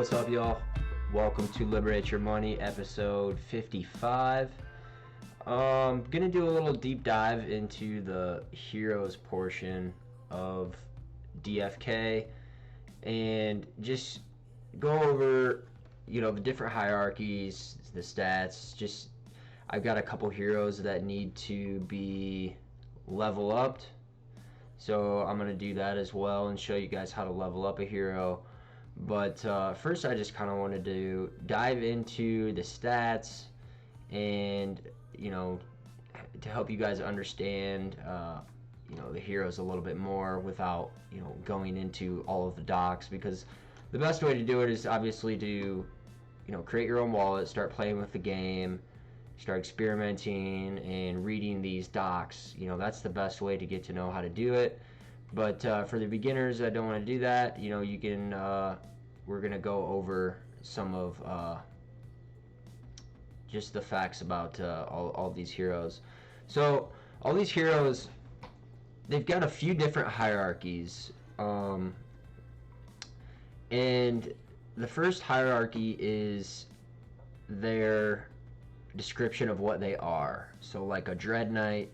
what's up, y'all? Welcome to Liberate Your Money, episode 55. Gonna do a little deep dive into the heroes portion of DFK and just go over, the different hierarchies, the stats. I've got a couple heroes that need to be level upped, so I'm gonna do that as well and show you guys how to level up a hero. But first, I just kind of wanted to dive into the stats and, to help you guys understand, the heroes a little bit more without, going into all of the docs. Because the best way to do it is obviously to, create your own wallet, start playing with the game, start experimenting and reading these docs. That's the best way to get to know how to do it. But for the beginners that don't want to do that, you can, we're going to go over some of just the facts about all these heroes. So all these heroes, they've got a few different hierarchies. And the first hierarchy is their description of what they are. So like a Dread Knight,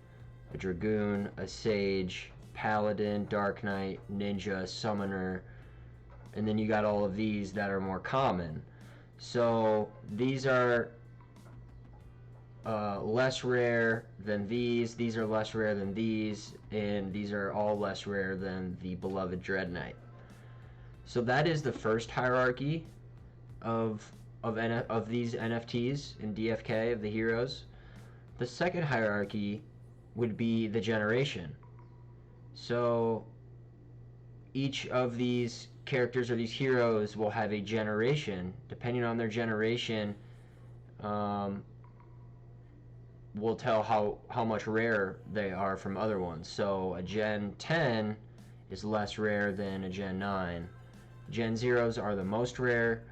a Dragoon, a Sage, Paladin, Dark Knight, Ninja, Summoner, and then you got all of these that are more common. So these are less rare than these are less rare than these, and these are all less rare than the beloved Dread Knight. So that is the first hierarchy of these NFTs in DFK, of the heroes. The second hierarchy would be the generation. So each of these characters or these heroes will have a generation. Depending on their generation, will tell how much rare they are from other ones. So a Gen 10 is less rare than a Gen 9. Gen 0s are the most rare.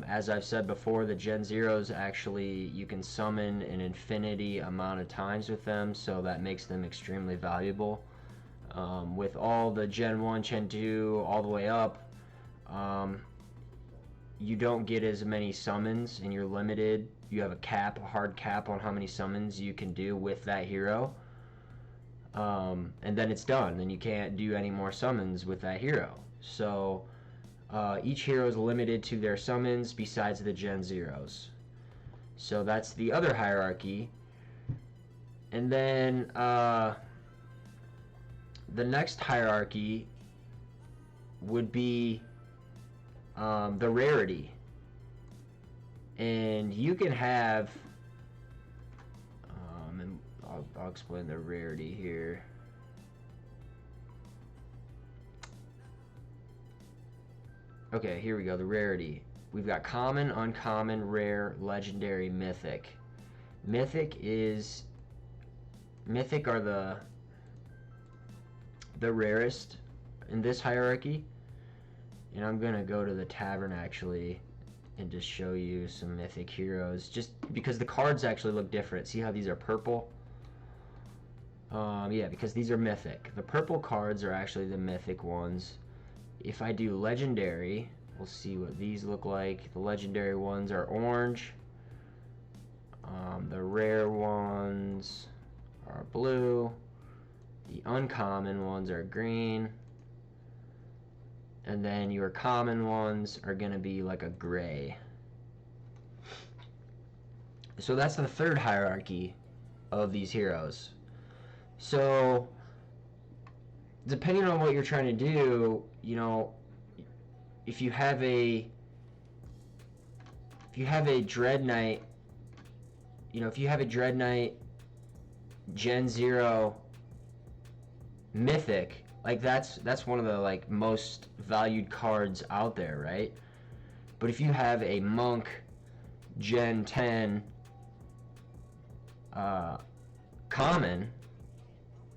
As I've said before, the Gen 0s actually, you can summon an infinity amount of times with them, so that makes them extremely valuable. With all the Gen 1, Gen 2, all the way up, you don't get as many summons, and you're limited. You have a hard cap on how many summons you can do with that hero. And then it's done. Then you can't do any more summons with that hero. So each hero is limited to their summons besides the Gen 0s. So that's the other hierarchy. And then the next hierarchy would be the rarity. And you can have, and I'll explain the rarity here. Okay, here we go, the rarity. We've got common, uncommon, rare, legendary, mythic. Mythic are the rarest in this hierarchy. And I'm gonna go to the tavern actually and just show you some mythic heroes, just because the cards actually look different. See how these are purple? Yeah, because these are mythic. The purple cards are actually the mythic ones. If I do legendary, we'll see what these look like. The legendary ones are orange. The rare ones are blue. The uncommon ones are green. And then your common ones are going to be like a gray. So that's the third hierarchy of these heroes. So depending on what you're trying to do, if you have a Dread Knight, if you have a Dread Knight Gen 0 mythic, like that's one of the most valued cards out there, right? But if you have a Monk Gen 10 common,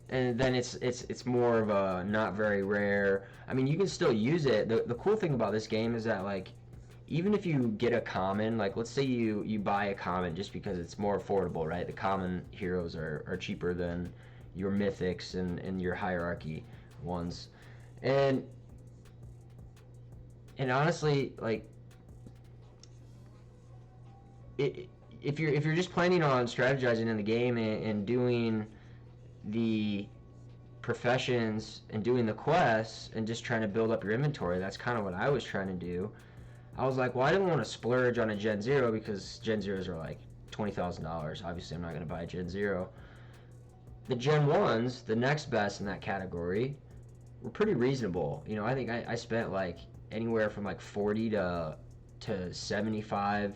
and then it's more of a not very rare. I mean, you can still use it. The cool thing about this game is that even if you get a common, let's say you buy a common just because it's more affordable, right? The common heroes are cheaper than your mythics and your hierarchy ones. And And honestly, like, if you're just planning on strategizing in the game and doing the professions and doing the quests and just trying to build up your inventory, that's kind of what I was trying to do. I was like, well, I didn't want to splurge on a Gen Zero because Gen Zeros are like $20,000. Obviously, I'm not going to buy a Gen Zero. The Gen 1s, the next best in that category, were pretty reasonable. You know, I think I spent like anywhere from like 40 to 75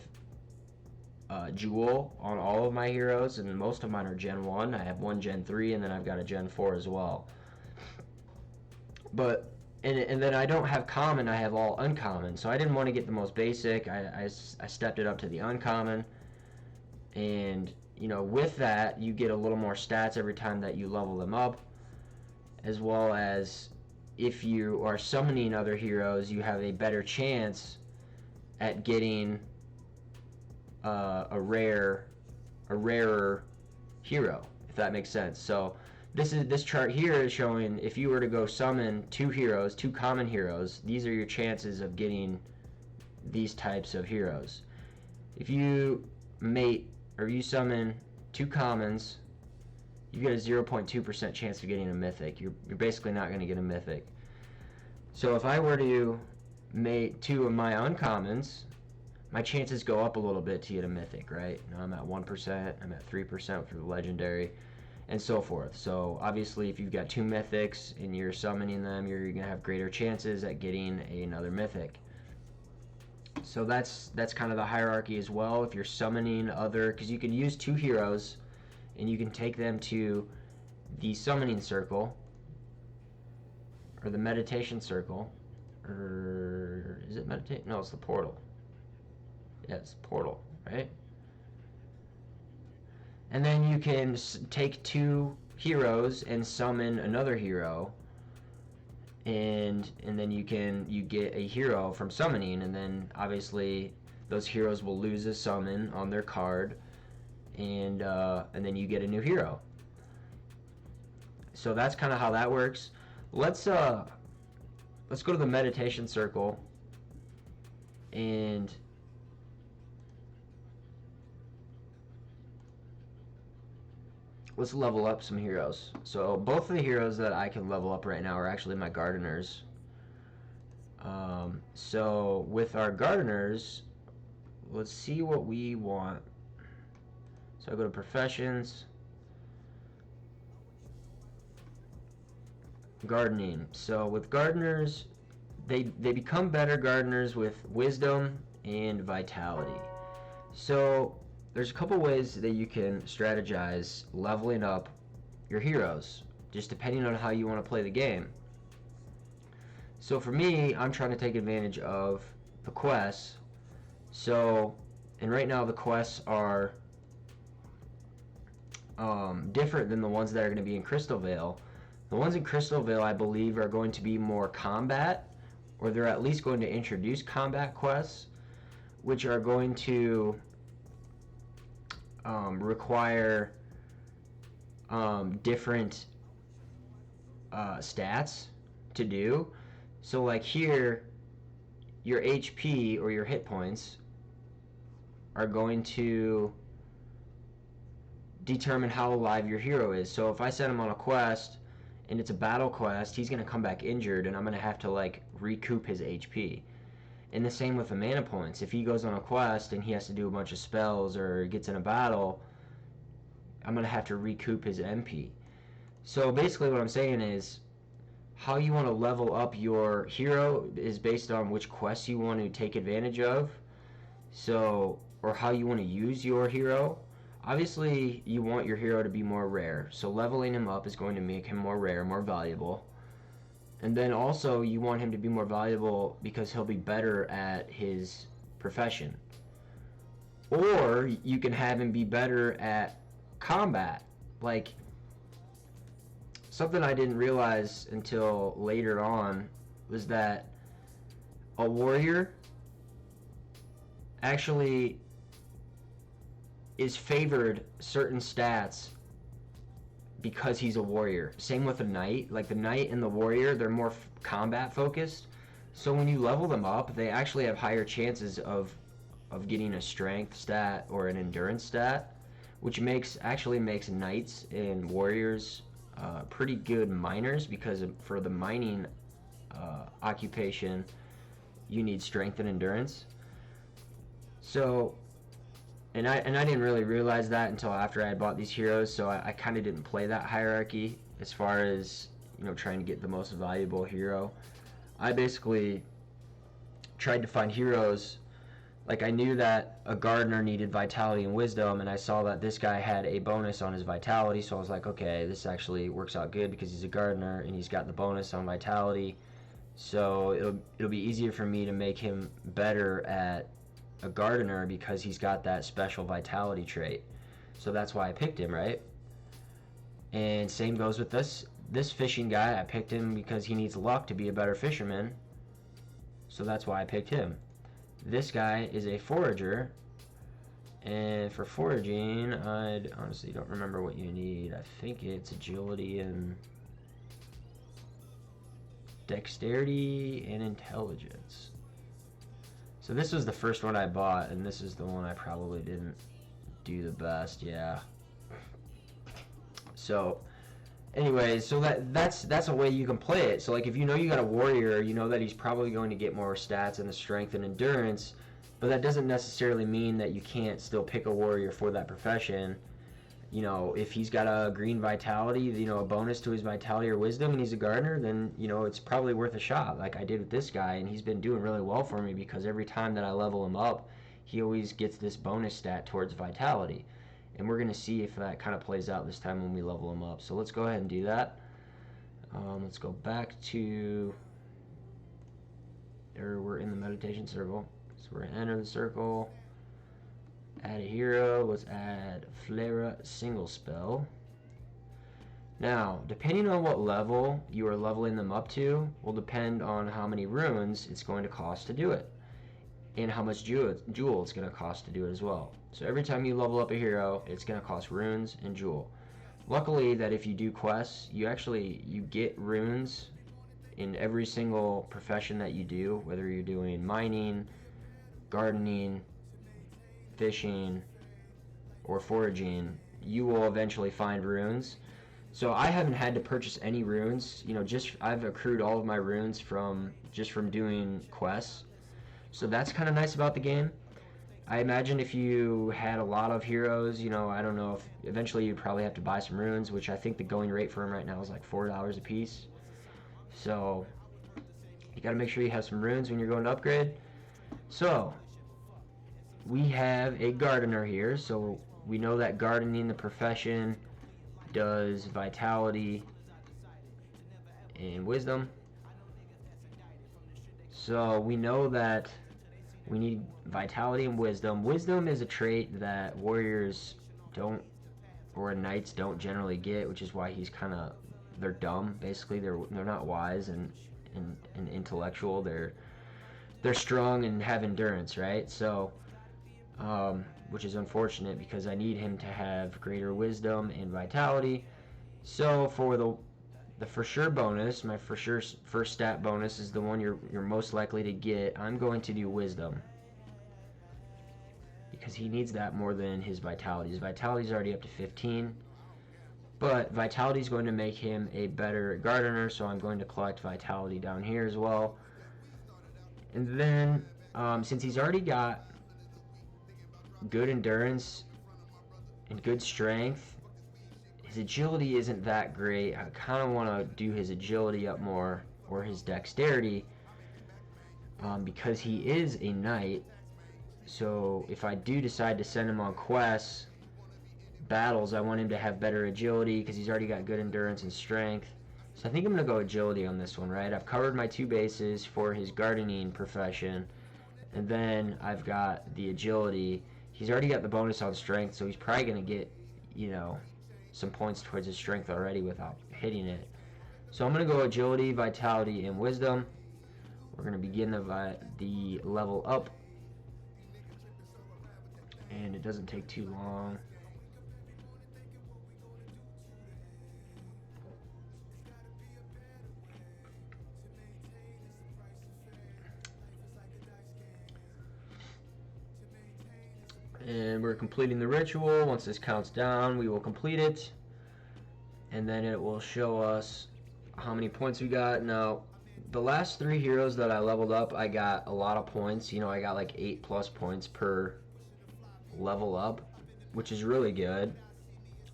jewel on all of my heroes, and most of mine are Gen 1. I have one Gen 3, and then I've got a Gen 4 as well. But and then I don't have common, I have all uncommon. So I didn't want to get the most basic. I stepped it up to the uncommon. And, you know, with that, you get a little more stats every time that you level them up. As well as if you are summoning other heroes, you have a better chance at getting a rarer hero, if that makes sense. So this chart here is showing if you were to go summon two common heroes, these are your chances of getting these types of heroes. If you mate or you summon two commons, you get a 0.2% chance of getting a mythic. You're basically not going to get a mythic. So if I were to mate two of my uncommons, my chances go up a little bit to get a mythic, right? Now I'm at 1%, I'm at 3% for the legendary, and so forth. So obviously if you've got two mythics and you're summoning them, you're going to have greater chances at getting another mythic. So that's kind of the hierarchy as well. If you're summoning other, because you can use two heroes and you can take them to the summoning circle or the meditation circle, or is it meditate? No, it's the portal. Yeah, it's the portal, right? And then you can take two heroes and summon another hero, and then you get a hero from summoning, and then obviously those heroes will lose a summon on their card, and then you get a new hero. So that's kind of how that works. Let's go to the meditation circle and let's level up some heroes. So both of the heroes that I can level up right now are actually my gardeners. So with our gardeners, let's see what we want. So I go to professions, gardening. So with gardeners, they become better gardeners with wisdom and vitality. So there's a couple ways that you can strategize leveling up your heroes, just depending on how you want to play the game. So for me, I'm trying to take advantage of the quests. So, and right now the quests are different than the ones that are going to be in Crystal Vale. The ones in Crystal Vale, I believe, are going to be more combat, or they're at least going to introduce combat quests, which are going to require different stats to do. So like here, your HP or your hit points are going to determine how alive your hero is. So if I send him on a quest and it's a battle quest, he's going to come back injured, and I'm going to have to like recoup his HP. And the same with the mana points. If he goes on a quest and he has to do a bunch of spells or gets in a battle, I'm going to have to recoup his MP. So basically what I'm saying is how you want to level up your hero is based on which quests you want to take advantage of. So, or how you want to use your hero. Obviously, you want your hero to be more rare. So leveling him up is going to make him more rare, more valuable. And then also you want him to be more valuable because he'll be better at his profession. Or you can have him be better at combat. Like, something I didn't realize until later on was that a warrior actually is favored certain stats because he's a warrior. Same with a knight. Like the knight and the warrior, they're more combat focused. So when you level them up, they actually have higher chances of getting a strength stat or an endurance stat, which actually makes knights and warriors pretty good miners, because for the mining occupation, you need strength and endurance. So, and I didn't really realize that until after I had bought these heroes. So I kind of didn't play that hierarchy as far as, you know, trying to get the most valuable hero. I basically tried to find heroes. Like, I knew that a gardener needed vitality and wisdom, and I saw that this guy had a bonus on his vitality, so I was like, okay, this actually works out good because he's a gardener and he's got the bonus on vitality. So it'll be easier for me to make him better at a gardener because he's got that special vitality trait. So that's why I picked him, right? And same goes with this fishing guy. I picked him because he needs luck to be a better fisherman. So that's why I picked him. This guy is a forager, and for foraging, I honestly don't remember what you need. I think it's agility and dexterity and intelligence. So this was the first one I bought, and this is the one I probably didn't do the best. Yeah. So anyways, so that's a way you can play it. So like, if you know you got a warrior, you know that he's probably going to get more stats in the strength and endurance, but that doesn't necessarily mean that you can't still pick a warrior for that profession. You know, if he's got a green vitality, you know, a bonus to his vitality or wisdom, and he's a gardener, then, you know, it's probably worth a shot, like I did with this guy. And he's been doing really well for me because every time that I level him up, he always gets this bonus stat towards vitality. And we're going to see if that kind of plays out this time when we level him up. So let's go ahead and do that. Let's go back to, we're in the meditation circle. So we're going to enter the circle. Add a hero. Let's add Flera single spell. Now, depending on what level you are leveling them up to will depend on how many runes it's going to cost to do it, and how much jewel it's going to cost to do it as well. So every time you level up a hero, it's going to cost runes and jewel. Luckily, that if you do quests, you get runes in every single profession that you do, whether you're doing mining, gardening, fishing, or foraging, you will eventually find runes. So I haven't had to purchase any runes. You know, I've accrued all of my runes from doing quests. So that's kind of nice about the game. I imagine if you had a lot of heroes, you know, I don't know, if eventually you'd probably have to buy some runes, which I think the going rate for them right now is like $4 a piece. So you got to make sure you have some runes when you're going to upgrade. So we have a gardener here, so we know that gardening, the profession, does vitality and wisdom. So we know that we need vitality and wisdom. Wisdom is a trait that warriors don't, or knights don't generally get, which is why they're dumb. Basically, they're not wise and intellectual. They're strong and have endurance, right? So which is unfortunate because I need him to have greater wisdom and vitality. So for the for sure bonus, my for sure first stat bonus is the one you're most likely to get. I'm going to do wisdom because he needs that more than his vitality. His vitality is already up to 15, but vitality is going to make him a better gardener, so I'm going to collect vitality down here as well. And then since he's already got good endurance and good strength, his agility isn't that great. I kind of want to do his agility up more, or his dexterity, because he is a knight. So if I do decide to send him on quests, battles, I want him to have better agility because he's already got good endurance and strength. So I think I'm going to go agility on this one, right? I've covered my two bases for his gardening profession, and then I've got the agility. He's already got the bonus on strength, so he's probably going to get, you know, some points towards his strength already without hitting it. So I'm going to go agility, vitality, and wisdom. We're going to begin the level up, and it doesn't take too long. And we're completing the ritual. Once this counts down, we will complete it. And then it will show us how many points we got. Now, the last 3 heroes that I leveled up, I got a lot of points. You know, I got like 8+ points per level up, which is really good.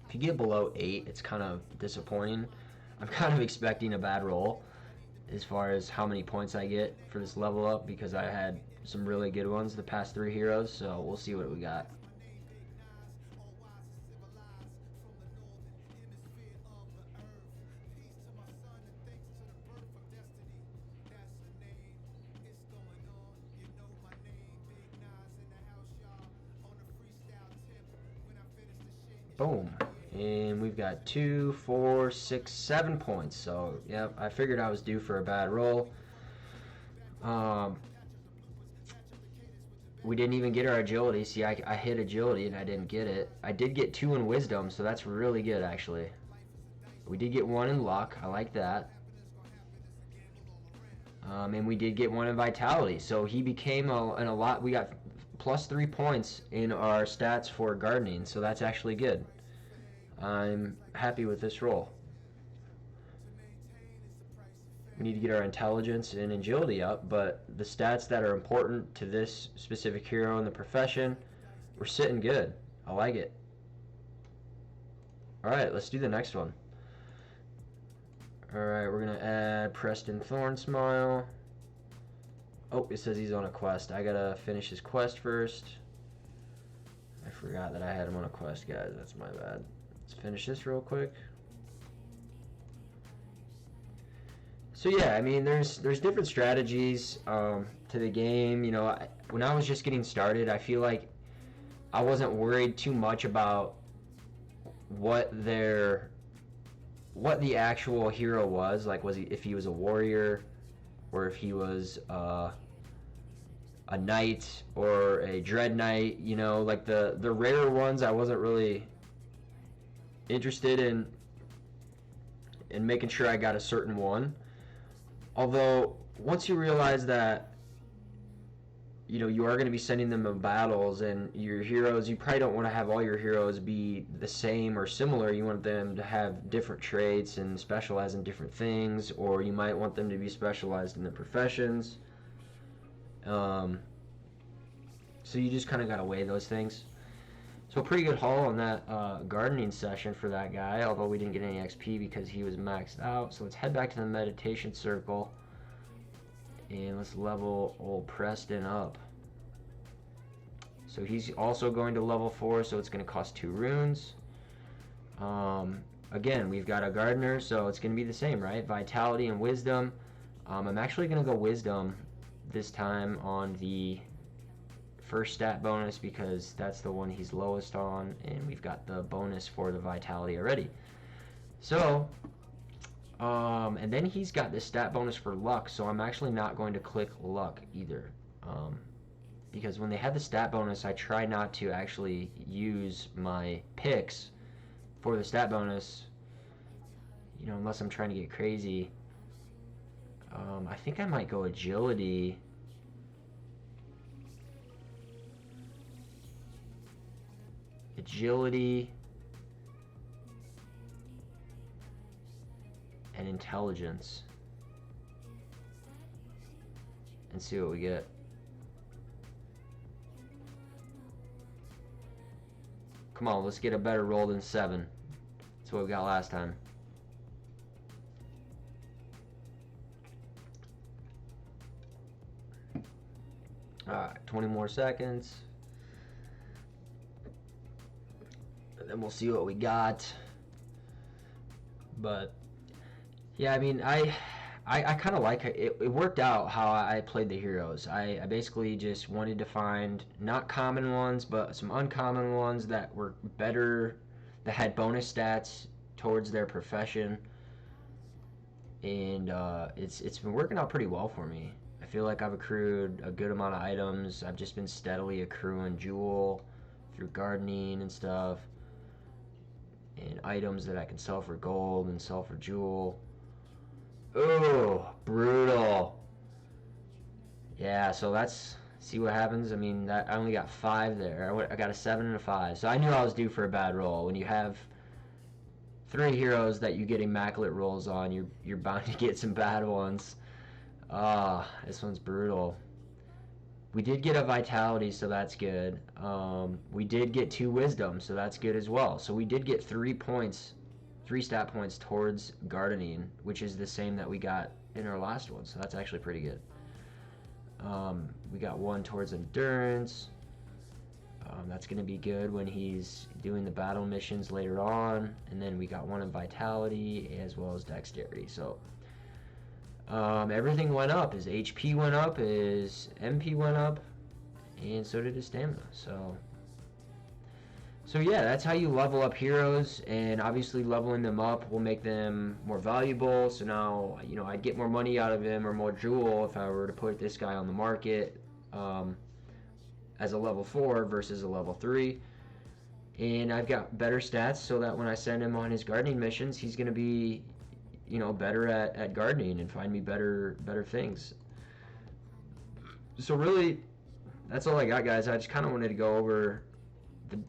If you get below 8, it's kind of disappointing. I'm kind of expecting a bad roll as far as how many points I get for this level up, because I had some really good ones the past 3 heroes, so we'll see what we got. Boom. And we've got 2, 4, 6, 7 points. So, yeah, I figured I was due for a bad roll. We didn't even get our agility. See, I hit agility and I didn't get it. I did get 2 in wisdom, so that's really good, actually. We did get 1 in luck. I like that. And we did get 1 in vitality. So he became a lot. We got +3 points in our stats for gardening, so that's actually good. I'm happy with this roll. We need to get our intelligence and agility up, but the stats that are important to this specific hero in the profession, we're sitting good. I like it. Alright, let's do the next one. Alright, we're going to add Preston Thornsmile. Oh, it says he's on a quest. I gotta finish his quest first. I forgot that I had him on a quest, guys. That's my bad. Let's finish this real quick. So yeah, I mean, there's different strategies to the game. You know, when I was just getting started, I feel like I wasn't worried too much about what the actual hero was. Like, if he was a warrior, or if he was a knight or a dread knight. You know, like the rarer ones, I wasn't really interested in making sure I got a certain one. Although once you realize that, you know, you are going to be sending them in battles, and your heroes, you probably don't want to have all your heroes be the same or similar. You want them to have different traits and specialize in different things, or you might want them to be specialized in the professions. So you just kind of got to weigh those things. So a pretty good haul on that gardening session for that guy, although we didn't get any XP because he was maxed out. So let's head back to the meditation circle, and let's level old Preston up. So he's also going to level 4, so it's going to cost 2 runes. Again, we've got a gardener, so it's going to be the same, right? Vitality and wisdom. I'm actually going to go wisdom this time on the first stat bonus, because that's the one he's lowest on, and we've got the bonus for the vitality already. So and then he's got this stat bonus for luck, so I'm actually not going to click luck either, because when they have the stat bonus, I try not to actually use my picks for the stat bonus, you know, unless I'm trying to get crazy. I think I might go agility. Agility and intelligence, and see what we get. Come on, let's get a better roll than 7. That's what we got last time. Alright, 20 more seconds. And then we'll see what we got. But yeah, I mean, I kind of like it. It worked out how I played the heroes. I basically just wanted to find not common ones, but some uncommon ones that were better, that had bonus stats towards their profession. And it's been working out pretty well for me. I feel like I've accrued a good amount of items. I've just been steadily accruing jewel through gardening and stuff, and items that I can sell for gold and sell for jewel. Oh, brutal. Yeah, so that's see what happens. I mean, I only got 5 there. I got a 7 and a 5. So I knew I was due for a bad roll. When you have 3 heroes that you get immaculate rolls on, you're bound to get some bad ones. This one's brutal. We did get a vitality, so that's good. We did get 2 wisdom, so that's good as well. So we did get 3 stat points towards gardening, which is the same that we got in our last one. So that's actually pretty good. We got 1 towards endurance. That's going to be good when he's doing the battle missions later on. And then we got 1 in vitality as well as dexterity. So everything went up. His HP went up, his MP went up, and so did his stamina. So yeah, that's how you level up heroes, and obviously leveling them up will make them more valuable. So now, you know, I'd get more money out of him or more jewel if I were to put this guy on the market as a level 4 versus a level 3. And I've got better stats so that when I send him on his gardening missions, he's going to be, you know, better at gardening and find me better things. So really, that's all I got, guys. I just kind of wanted to go over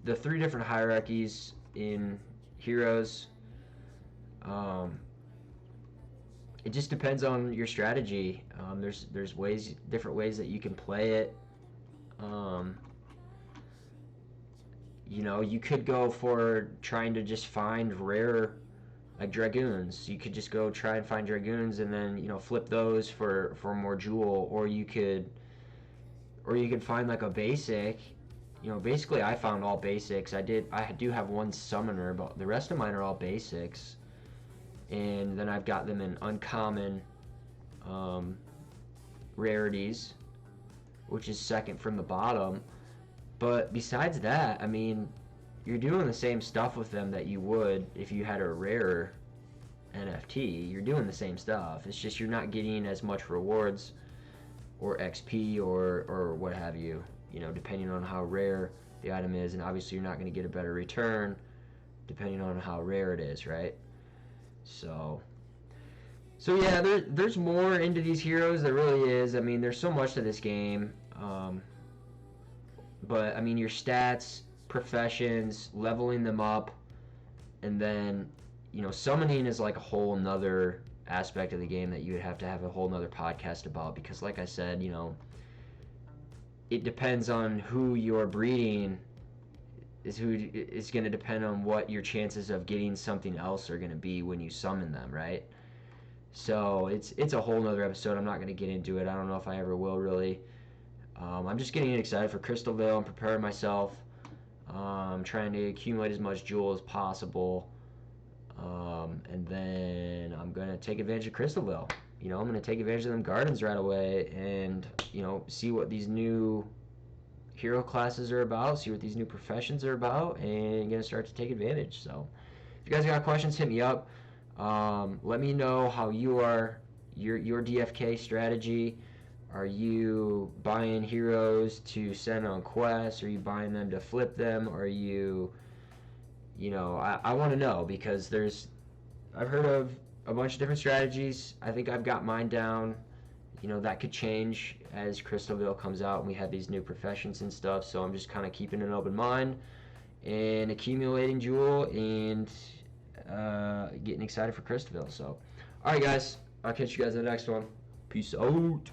the 3 different hierarchies in heroes. It just depends on your strategy. There's different ways that you can play it. You know, you could go for trying to just find rare, like dragoons. You could just go try and find dragoons and then, you know, flip those for more jewel, or you could find like a basic. You know, basically I found all basics. I do have 1 summoner, but the rest of mine are all basics. And then I've got them in uncommon rarities, which is second from the bottom. But besides that, I mean, you're doing the same stuff with them that you would if you had a rare NFT. You're doing the same stuff. It's just you're not getting as much rewards or XP or what have you, you know, depending on how rare the item is. And obviously you're not going to get a better return depending on how rare it is, right? So yeah, there's more into these heroes. There really is. I mean, there's so much to this game. But I mean, your stats, professions, leveling them up, and then, you know, summoning is like a whole nother aspect of the game that you would have to have a whole nother podcast about, because like I said, you know, it depends on who you're breeding is going to depend on what your chances of getting something else are going to be when you summon them, right? So it's a whole nother episode. I'm not going to get into it. I don't know if I ever will, really. I'm just getting excited for Crystalville. I'm preparing myself. I'm trying to accumulate as much jewel as possible. And then I'm going to take advantage of Crystalville. You know, I'm going to take advantage of them gardens right away and, you know, see what these new hero classes are about, see what these new professions are about, and going to start to take advantage. So if you guys got questions, hit me up. Let me know how your DFK strategy. Are you buying heroes to send on quests? Are you buying them to flip them? Are you know, I want to know, because I've heard of a bunch of different strategies. I think I've got mine down. You know, that could change as Crystalville comes out and we have these new professions and stuff. So I'm just kind of keeping an open mind and accumulating jewel and getting excited for Crystalville. So, all right, guys, I'll catch you guys in the next one. Peace out.